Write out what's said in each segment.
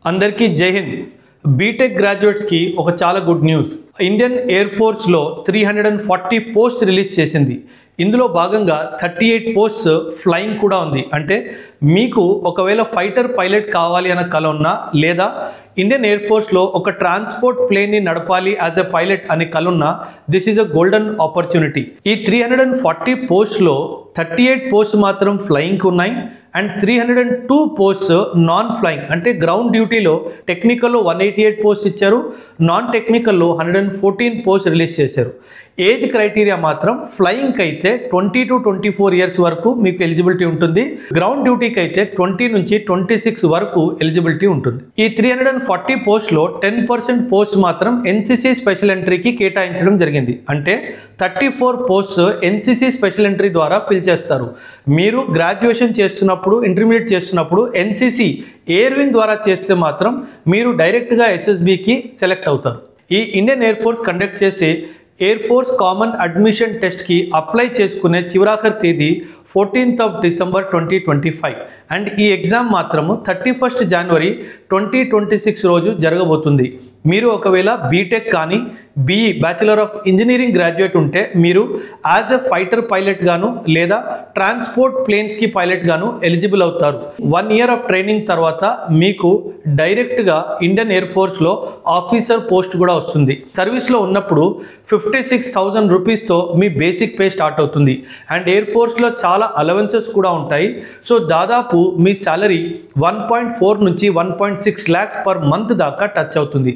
అందరికీ జై హింద్. బీటెక్ గ్రాడ్యుయేట్స్కి ఒక చాలా గుడ్ న్యూస్. ఇండియన్ ఎయిర్ ఫోర్స్లో 340 పోస్ట్ రిలీజ్ చేసింది. ఇందులో భాగంగా 38 పోస్ట్స్ ఫ్లయింగ్ కూడా ఉంది. అంటే మీకు ఒకవేళ ఫైటర్ పైలట్ కావాలి అన్న కల ఉన్నా, లేదా ఇండియన్ ఎయిర్ ఫోర్స్లో ఒక ట్రాన్స్పోర్ట్ ప్లేన్ని నడపాలి యాజ్ ఎ పైలట్ అనే కల ఉన్నా, this is a golden opportunity. ఈ 340 పోస్ట్లో 38 పోస్ట్ మాత్రం ఫ్లయింగ్కి ఉన్నాయి అండ్ 302 పోస్ట్స్ నాన్ ఫ్లయింగ్ అంటే గ్రౌండ్ డ్యూటీలో టెక్నికల్లో 188 పోస్ట్ ఇచ్చారు, నాన్ టెక్నికల్లో 114 పోస్ట్ రిలీజ్ చేశారు. ఏజ్ క్రైటీరియా మాత్రం ఫ్లయింగ్కి అయితే 20 to 24 ఇయర్స్ వరకు మీకు ఎలిజిబిలిటీ ఉంటుంది. గ్రౌండ్ డ్యూటీకి అయితే 20 నుంచి 26 వరకు ఎలిజిబిలిటీ ఉంటుంది. ఈ 340 పోస్ట్లో 10% పోస్ట్ మాత్రం ఎన్సీసీ స్పెషల్ ఎంట్రీకి కేటాయించడం జరిగింది. అంటే 34 పోస్ట్స్ ఎన్సీసీ స్పెషల్ ఎంట్రీ ద్వారా ఫిల్ చేస్తారు. మీరు గ్రాడ్యుయేషన్ చేస్తున్నప్పుడు, ఇంటర్మీడియట్ చేస్తున్నప్పుడు ఎన్సీసీ ఎయిర్ వింగ్ ద్వారా చేస్తే మాత్రం మీరు డైరెక్ట్గా ఎస్ఎస్బికి సెలెక్ట్ అవుతారు. ఈ ఇండియన్ ఎయిర్ ఫోర్స్ కండక్ట్ చేసే ఎయిర్ ఫోర్స్ కామన్ అడ్మిషన్ టెస్ట్కి అప్లై చేసుకునే చివరాఖరి తేదీ 14th of December 2025 అండ్ ఈ ఎగ్జామ్ మాత్రము 31st January 2026 రోజు జరగబోతుంది. మీరు ఒకవేళ బీటెక్ కానీ BE bachelor of engineering graduate ఉంటే మీరు యాజ్ ఎ ఫైటర్ పైలట్ గాను లేదా ట్రాన్స్పోర్ట్ ప్లేన్స్కి పైలట్ గాను ఎలిజిబుల్ అవుతారు. 1 year ఆఫ్ ట్రైనింగ్ తర్వాత మీకు డైరెక్ట్గా ఇండియన్ ఎయిర్ ఫోర్స్లో ఆఫీసర్ పోస్ట్ కూడా వస్తుంది. సర్వీస్లో ఉన్నప్పుడు 56,000 రూపీస్తో మీ బేసిక్ పే స్టార్ట్ అవుతుంది అండ్ ఎయిర్ ఫోర్స్లో చాలా అలవెన్సెస్ కూడా ఉంటాయి. సో దాదాపు మీ సాలరీ 1.4 నుంచి 1.6 lakhs పర్ మంత్ దాకా టచ్ అవుతుంది.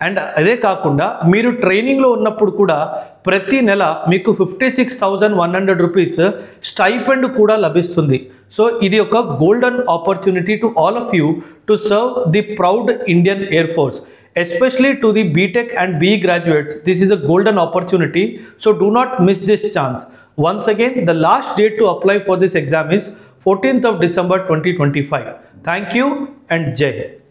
అండ్ అదే కాకుండా మీరు ట్రైనింగ్లో ఉన్నప్పుడు కూడా ప్రతి నెల మీకు 56,100 రూపీస్ స్టైపెండ్ కూడా లభిస్తుంది. సో ఇది ఒక golden opportunity to all of you to serve the proud Indian air force. Especially to the BTech and BE graduates, this is a golden opportunity. So do not miss this chance. Once again, the last date to apply for this exam is 14th of December 2025. Thank you and Jai Hind.